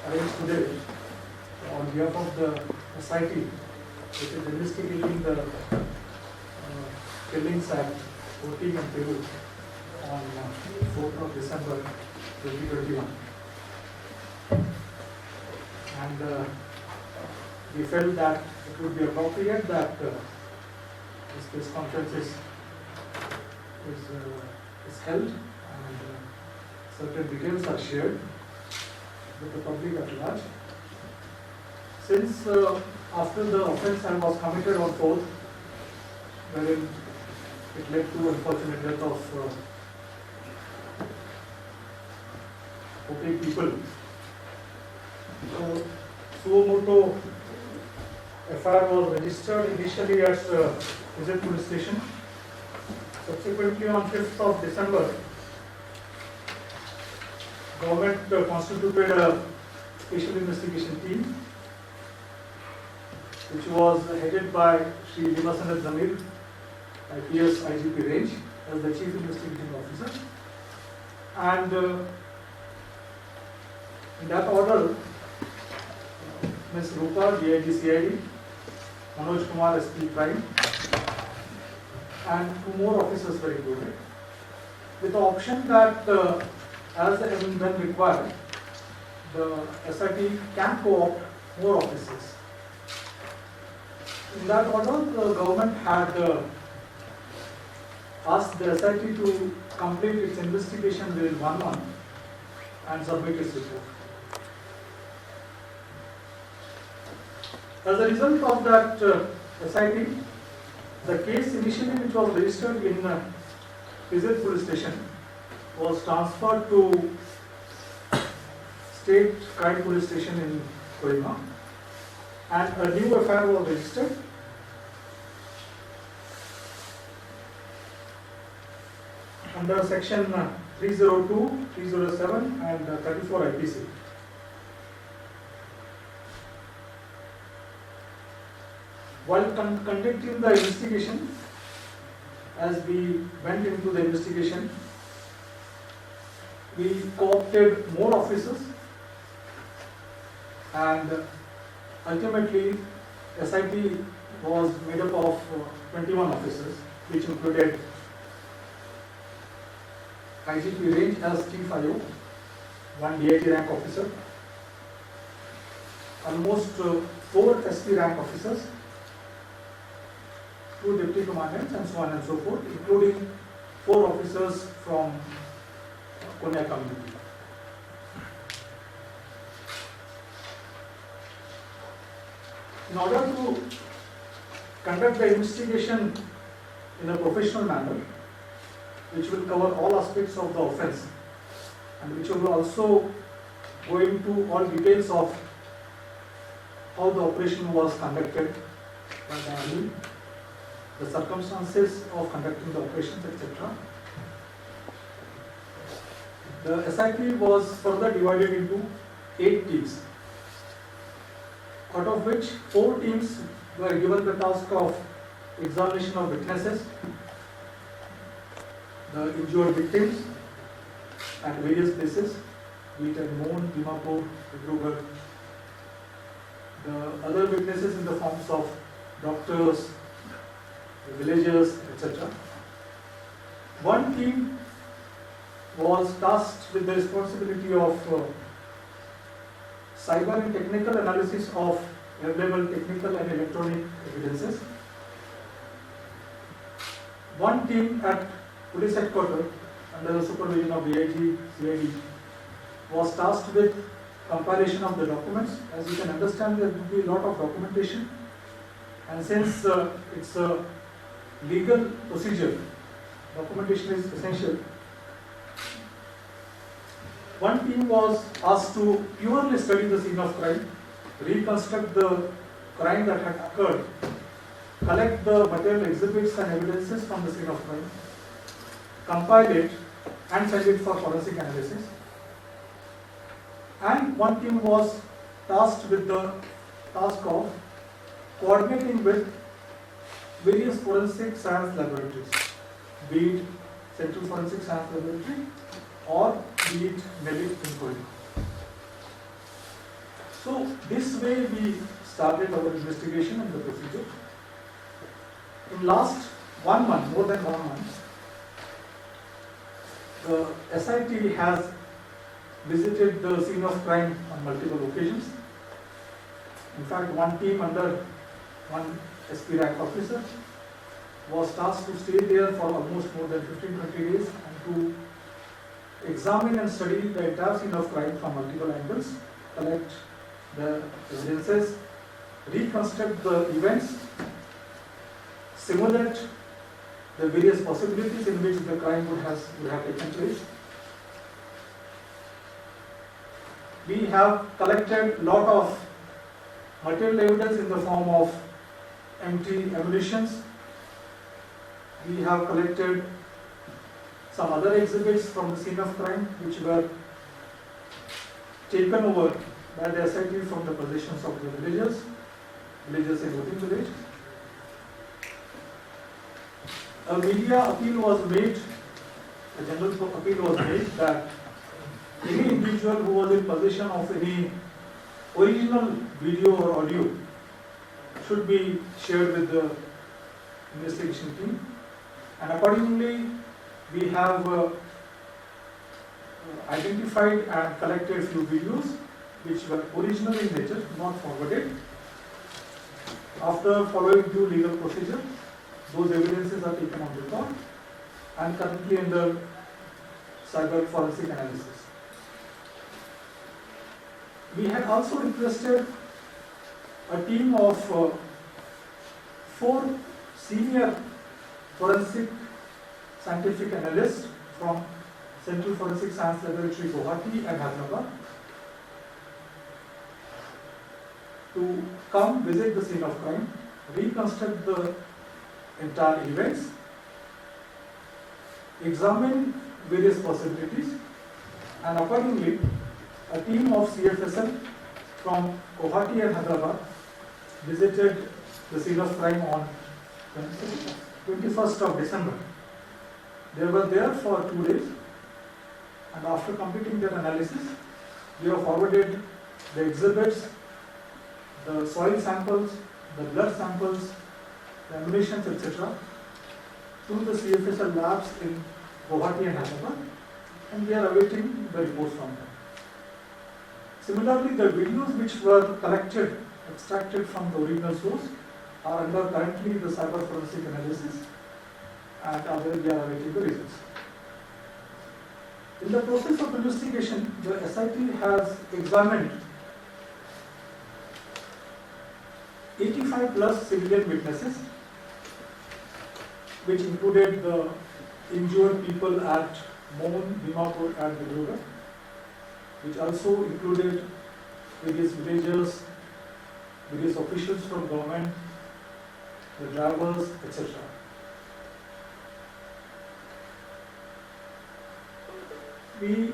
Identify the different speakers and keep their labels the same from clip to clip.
Speaker 1: arranged today on behalf of the society which is investigating the killings at Oting and Peru on 4th of December 2021. And we felt that it would be appropriate that this press conference is held and certain details are shared with the public at large. Since after the offence was committed on 4th, wherein it led to unfortunate death of 40 people, so Suomoto FIR was registered initially at Visit Police Station. Subsequently, on 5th of December, government constituted a special investigation team, which was headed by Shri Limasunep Jamir, IPS IGP range, as the Chief Investigating Officer. And in that order, Ms. Rupa, DIG CID, Manoj Kumar, SP Crime, and 2 more officers were included, with the option that as and when required, the SIT can co-opt more officers. In that order, the government had asked the SIT to complete its investigation within 1 month and submit its report. As a result of that SIT, the case initially which was registered in Visit Police Station was transferred to State Crime Police Station in Kohima, and a new FIR was registered under section 302, 307 and 34 IPC. While conducting the investigation, as we went into the investigation, we co-opted more officers, and ultimately SIT was made up of 21 officers, which included IGP range as Chief IO, 1 DIG rank officer, almost 4 SP rank officers, 2 deputy commandants, and so on and so forth, including 4 officers from Konya community. In order to conduct the investigation in a professional manner, which will cover all aspects of the offence and which will also go into all details of how the operation was conducted by the army, the circumstances of conducting the operations, etc. The SIT was further divided into 8 teams, out of which 4 teams were given the task of examination of witnesses, the injured victims at various places, be it at Mon, Dimapur, Dibrugarh, the other witnesses in the forms of doctors, the villagers, etc. One team was tasked with the responsibility of cyber and technical analysis of available technical and electronic evidences. One team at police headquarters under the supervision of DIG CID was tasked with compilation of the documents. As you can understand, there will be a lot of documentation, and since it's a legal procedure, documentation is essential. One team was asked to purely study the scene of crime, reconstruct the crime that had occurred, collect the material exhibits and evidences from the scene of crime, compile it and send it for forensic analysis. And one team was tasked with the task of coordinating with various forensic science laboratories, be it Central Forensic Science Laboratory or be it NLTV in Kohima. So this way we started our investigation and the procedure. In last 1 month, more than 1 month, the SIT has visited the scene of crime on multiple occasions. In fact, one team under one SP rank officer was tasked to stay there for almost more than 15-20 days and to examine and study the entire scene of crime from multiple angles, collect the evidences, reconstruct the events, simulate the various possibilities in which the crime would have taken place. We have collected a lot of material evidence in the form of empty ammunitions. We have collected some other exhibits from the scene of crime which were taken over by the SIT from the possessions of the villagers in Oting village. A media appeal was made, a general appeal was made that any individual who was in possession of any original video or audio should be shared with the investigation team, and accordingly we have identified and collected few videos which were original in nature, not forwarded. After following due legal procedure, those evidences are taken on record and currently under cyber forensic analysis. We had also requested a team of 4 senior forensic scientific analysts from Central Forensic Science Laboratory, Guwahati and Hyderabad to come visit the scene of crime, reconstruct the entire events, examine various possibilities, and accordingly a team of CFSL from Guwahati and Hyderabad visited the scene of crime on 21st of December. They were there for 2 days, and after completing their analysis, they have forwarded the exhibits, the soil samples, the blood samples, the ammunitions, etc. to the CFSL labs in Guwahati and Hyderabad, and we are awaiting the reports from them. Similarly, the videos which were collected, extracted from the original source, are under currently the cyber forensic analysis, and we are awaiting the results. In the process of investigation, the SIT has examined 85 plus civilian witnesses, which included the injured people at Mon, Dimapur and Vidruga, which also included various villagers, various officials from government, the drivers, etc. We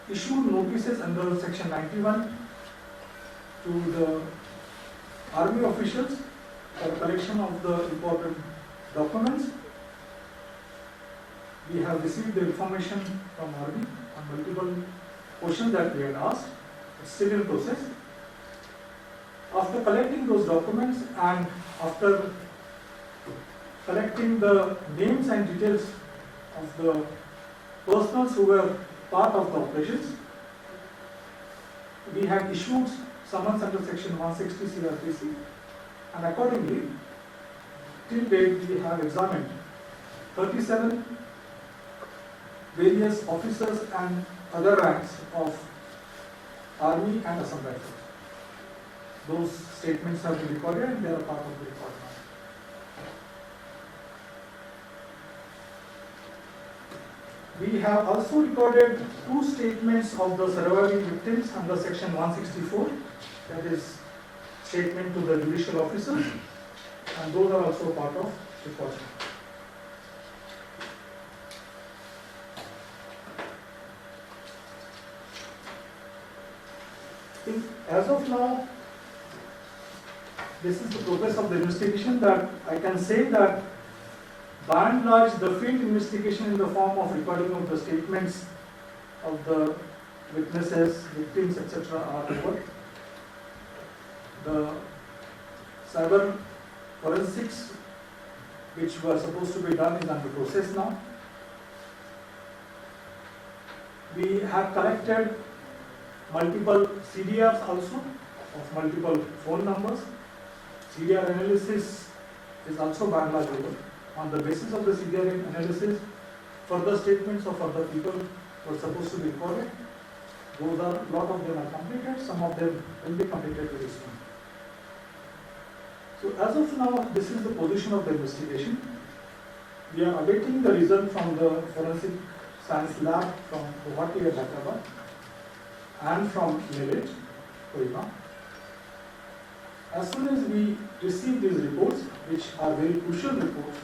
Speaker 1: issued notices under section 91 to the army officials for collection of the important documents. We have received the information from army on multiple questions that we had asked. It's still in process. After collecting those documents and after collecting the names and details of the personnel who were part of the operations, we had issued summons under section 160 CRPC, and accordingly, till date we have examined 37 various officers and other ranks of Army and Assam Rifles. Those statements have been recorded and they are part of the record now. We have also recorded 2 statements of the surviving victims under section 164, that is statement to the judicial officers, and those are also part of the record. As of now, this is the progress of the investigation, that I can say that by and large the field investigation in the form of recording of the statements of the witnesses, victims, etc. are over. the cyber forensics which were supposed to be done is under process now. We have collected multiple CDRs also of multiple phone numbers. CDR analysis is also Bangla global. On the basis of the CDR analysis, further statements of other people were supposed to be recorded. Those are, a lot of them are completed, some of them will be completed very soon. So as of now, this is the position of the investigation. We are awaiting the result from the forensic science lab from Guwahati and Hyderabad and from Lilith, Kohima. As soon as we receive these reports, which are very crucial reports,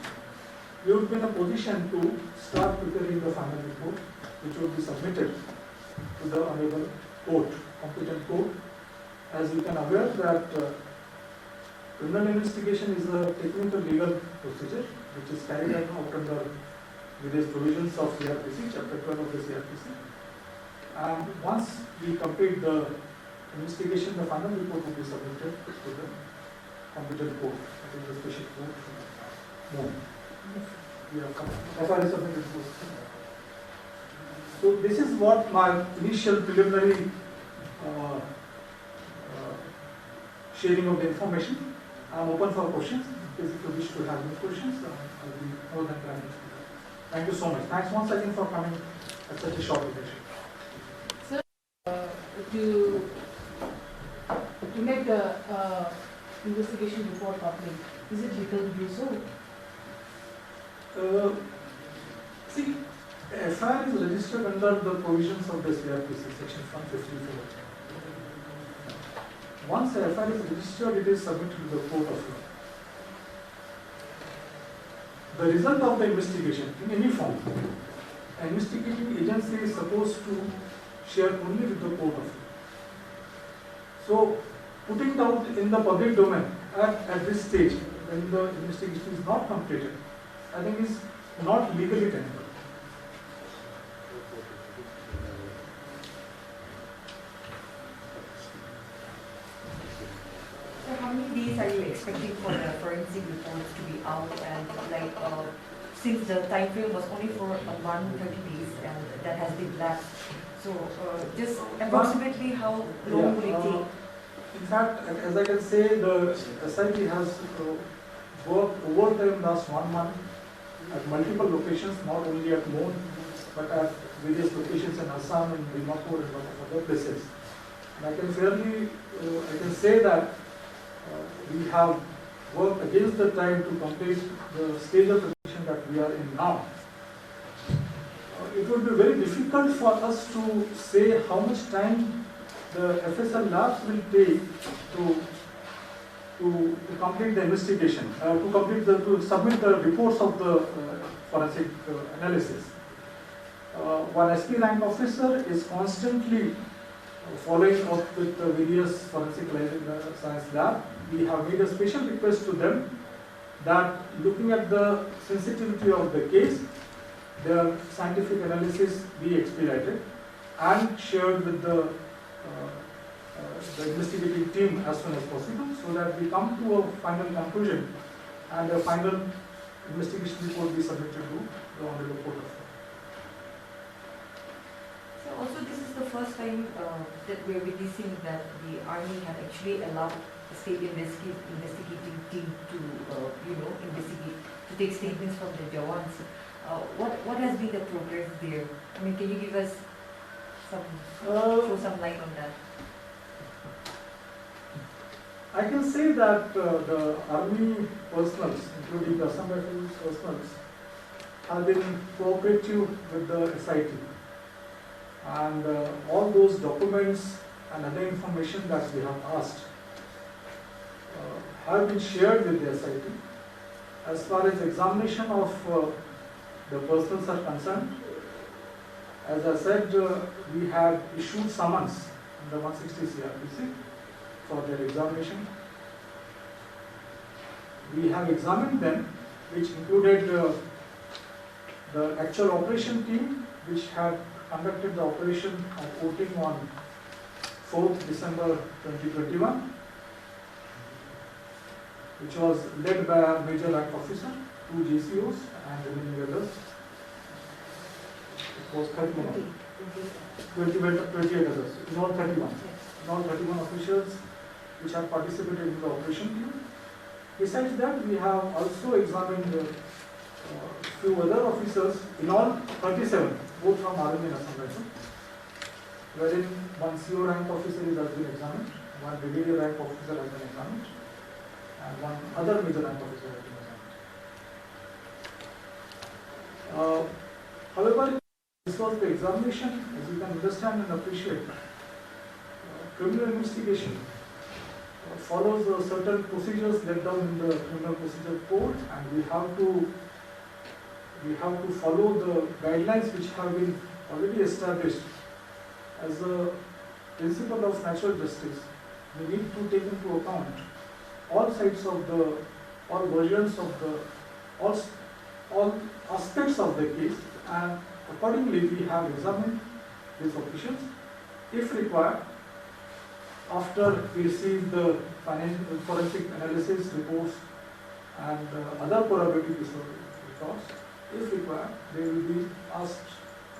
Speaker 1: we would be in a position to start preparing the final report, which would be submitted to the honorable court, competent court. As you can aware that criminal investigation is a technical legal procedure which is carried out under various provisions of CRPC, Chapter 12 of the CRPC. And once we complete the investigation, the final report will be submitted to the competent court, that is the special court. No. We have FIR submitted to. So this is what my initial preliminary sharing of the information. I am open for questions. If you wish to have any questions, I will be more than glad to speak. Thank you so much. Thanks once again for coming at such a short duration.
Speaker 2: Sir, to make the investigation report public, is it legal to do so?
Speaker 1: See, FIR is registered under the provisions of the CRPC, section 154. Once the FIR is registered, it is submitted to the court of law. The result of the investigation, in any form, an investigating agency is supposed to share only with the court of law. So, putting it out in the public domain at this stage, when the investigation is not completed, I think is not legally tenable.
Speaker 3: So how many days are you expecting for the forensic reports to be out, and like since the time frame was only for 130 days and that has been lapsed, so just approximately how long will it take?
Speaker 1: In fact, as I can say, the SIT has worked overtime last 1 month at multiple locations, not only at Mon, but at various locations in Assam and Dimapur and a lot of other places. And I can fairly, I can say that we have worked against the time to complete the stage of preparation that we are in now. It would be very difficult for us to say how much time the FSL labs will take to complete the investigation, to submit the reports of the forensic analysis. One SP rank officer is constantly following up with the various forensic science lab. We have made a special request to them that looking at the sensitivity of the case, their scientific analysis be expedited and shared with the investigating team as soon as possible, so that we come to a final conclusion and a final investigation report be submitted to the Honorable Court of Law.
Speaker 3: So also this is the first time that we are witnessing that the army have actually allowed the state investigating team to investigate, to take statements from the Jawans. What has been the progress there? I mean, can you give us some throw some light on that?
Speaker 1: I can say that the army personnel, including the Assam Rifles personnel, have been cooperative with the SIT, and all those documents and other information that we have asked have been shared with the SIT. As far as examination of the persons are concerned, as I said, we had issued summons under 160 CRPC for their examination. We have examined them, which included the actual operation team, which had conducted the operation at Oting on 4th December 2021, which was led by a major rank officer, 2 GCOs and remaining others. It was 31. 28 others, in all 31. In all 31 officials which have participated in the operation team. Besides that, we have also examined few other officers, in all 37, both from Army and Assam Rifle, wherein one CO rank officer has been examined, one brigadier rank officer has been examined, and one other major rank officer has been examined. However, this was the examination, as you can understand and appreciate. Criminal investigation follows certain procedures laid down in the Criminal Procedure Code, and we have to follow the guidelines which have been already established as a principle of natural justice. We need to take into account all sides of the, all versions of the, all aspects of the case, and accordingly we have examined these officials. If required, after we receive the forensic analysis reports and other corroborative reports, if required, they will be asked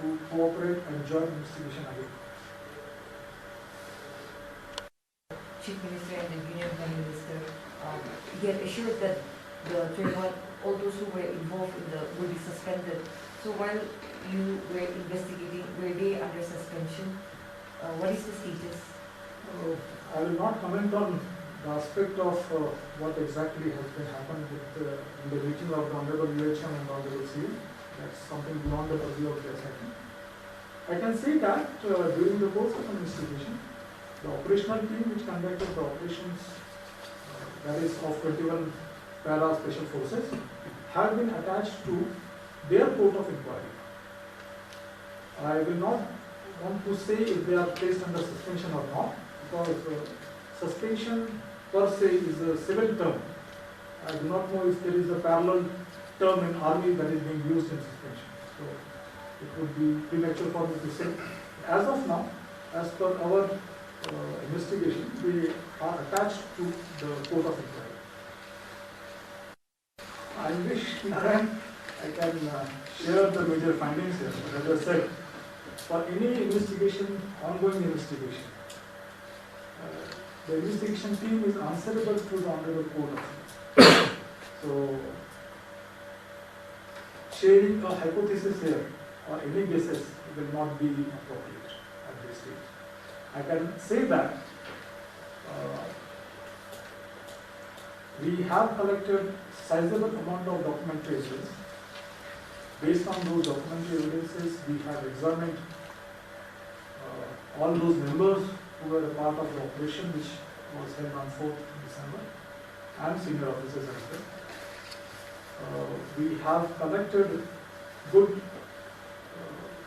Speaker 1: to cooperate and join investigation again.
Speaker 3: Chief Minister and the Union Prime Minister, he had assured that the 21, all those who were involved in the will be suspended. So while you were investigating, were they under suspension? What is the status?
Speaker 1: I will not comment on the aspect of what exactly has been happened with in the meeting of the Honorable UHM and Honorable CM. That's something beyond the purview of their second. I can say that during the course of an investigation, the operational team which conducted the operations, that is of 21 para special forces, have been attached to their court of inquiry. I will not want to say if they are placed under suspension or not, because suspension per se is a civil term. I do not know if there is a parallel term in army that is being used in suspension. So it would be premature for me to say. As of now, as per our investigation, we are attached to the court of inquiry. I wish I can share the major findings here. But as I said, for any investigation, ongoing investigation, the investigation team is answerable to the Honorable Court. So, sharing a hypothesis here or any guesses will not be appropriate at this stage. I can say that we have collected sizable amount of documentary evidence. Based on those documentary evidences, we have examined all those members who were a part of the operation which was held on 4th December and senior officers as well. We have collected good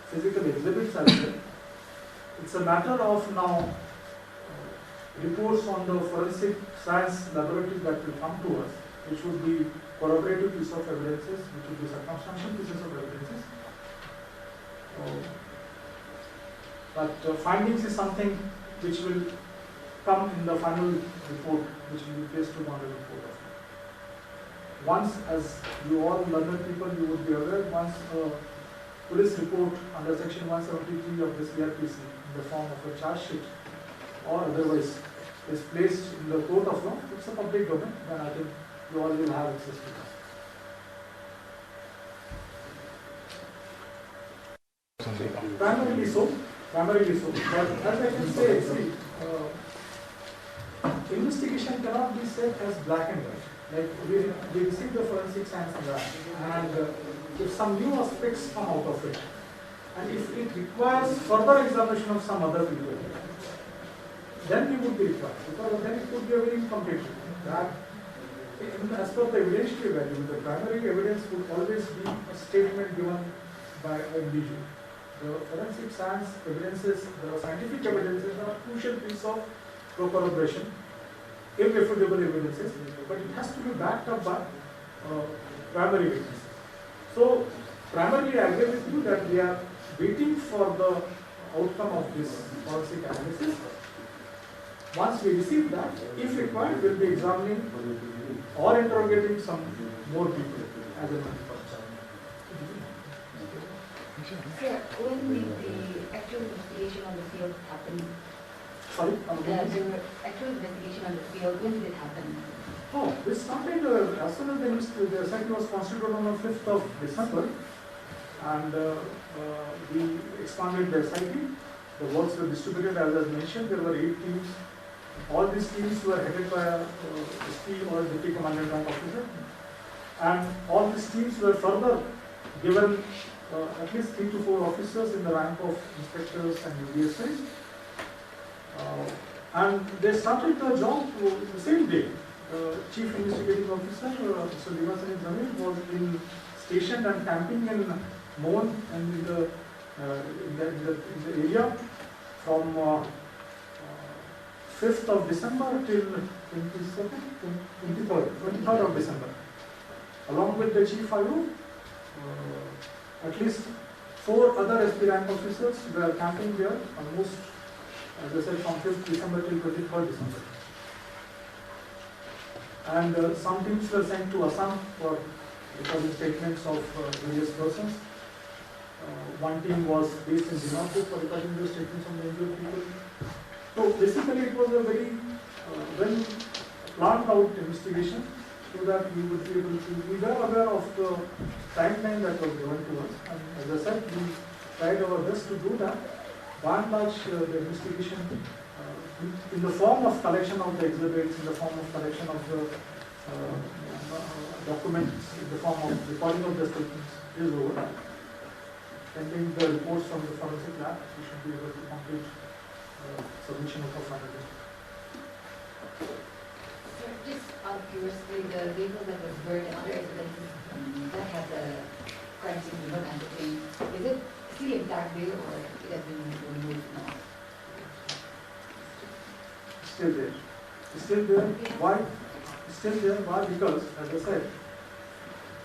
Speaker 1: physical exhibits as well. It's a matter of now reports on the forensic science laboratory that will come to us, which would be corroborative piece of evidences, which would be circumstantial pieces of evidences. But findings is something which will come in the final report, which will be placed to the Honorable Court of Law. Once, as you all learned people, you would be aware, once a police report under section 173 of the CRPC in the form of a charge sheet or otherwise is placed in the court of law, it's a public domain, then I think you all will have access to that. Primarily so. But as I can say, see, investigation cannot be said as black and white. Like we receive the forensic science and if some new aspects come out of it, and if it requires further examination of some other people, then we would be required, because then it could be a very incomplete report. That, as per the evidentiary value, the primary evidence would always be a statement given by an individual. The forensic science evidences, the scientific evidences are a crucial piece of corroboration, irrefutable evidences, but it has to be backed up by primary witnesses. So, primarily I agree with you that we are waiting for the outcome of this forensic analysis. Once we receive that, if required, we will be examining or interrogating some more people as a matter.
Speaker 4: Sir, when did the actual investigation on the field happen?
Speaker 1: Sorry?
Speaker 4: The actual investigation on the field, when did it happen?
Speaker 1: Oh, this started as soon as the SIT was constituted on the 5th of December, and we expanded the SIT. The works were distributed as I mentioned. There were 8 teams. All these teams were headed by a SP or Deputy Commandant rank officer, and all these teams were further given at least 3 to 4 officers in the rank of inspectors and UDSIs. And they started the job the same day. Chief Investigating Officer, Mr. Limasunep was stationed and camping in Mon and in the area from 5th of December till 23rd of December. Along with the Chief IO, at least 4 other SP rank officers were camping there almost, as I said, from 5th December till 23rd December. And some teams were sent to Assam for recording statements of various persons. One team was based in Dimapur for recording the statements of the injured people. So basically it was a very well planned out investigation, so that we would be able to, we were aware of the timeline that was given to us, and as I said, we tried our best to do that. By and large, the investigation in the form of collection of the exhibits, in the form of collection of the documents, in the form of recording of the statements is over. Pending the reports from the forensic lab, we should be able to complete submission of a final report.
Speaker 4: Sir, just out of curiosity, the vehicle that was burned and other evidences that had the crime scene remote and the thing, is it still intact there or it has been removed now?
Speaker 1: Still there. It's still there. Why? It's still there. Why? Because, as I said,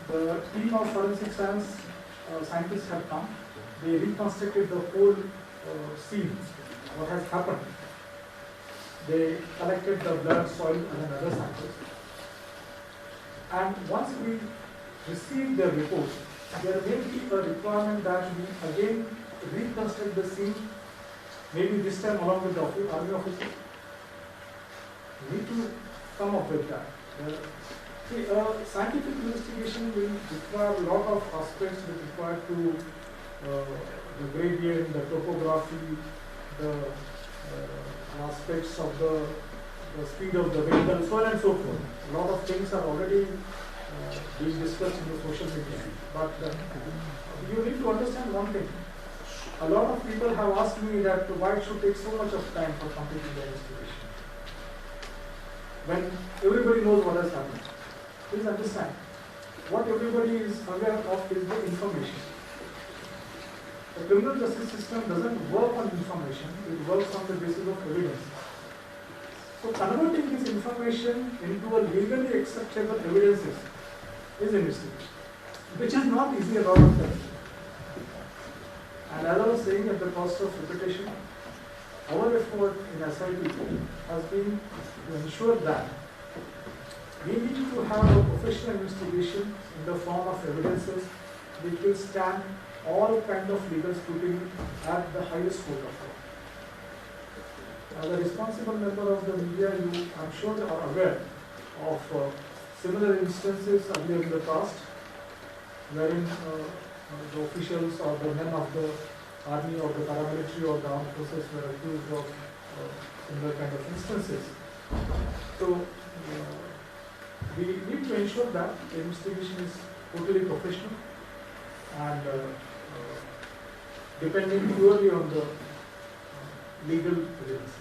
Speaker 1: the team of forensic science scientists have come. They reconstructed the whole scene, what has happened. They collected the blood, soil, and other samples. And once we receive their report, there may be a requirement that we again reconstruct the scene, maybe this time along with the army officer. We need to come up with that. Scientific investigation will require a lot of aspects that require to the gradient, the topography, the aspects of the speed of the vehicle, so on and so forth. A lot of things are already being discussed in the social media. But you need to understand one thing. A lot of people have asked me that why it should take so much of time for completing the investigation, when everybody knows what has happened. Please understand, what everybody is aware of is the information. The criminal justice system doesn't work on information, it works on the basis of evidence. So converting this information into a legally acceptable evidences is investigation, which is not easy at all of time. And as I was saying, at the cost of repetition, our effort in SIT has been to ensure that we need to have a professional investigation in the form of evidences which will stand all kind of legal scrutiny at the highest court of law. As a responsible member of the media, you, I'm sure, are aware of similar instances earlier in the past, wherein the officials or the men of the army or the paramilitary or the armed forces were accused of similar kind of instances. So we need to ensure that the investigation is totally professional and depending purely on the legal evidence.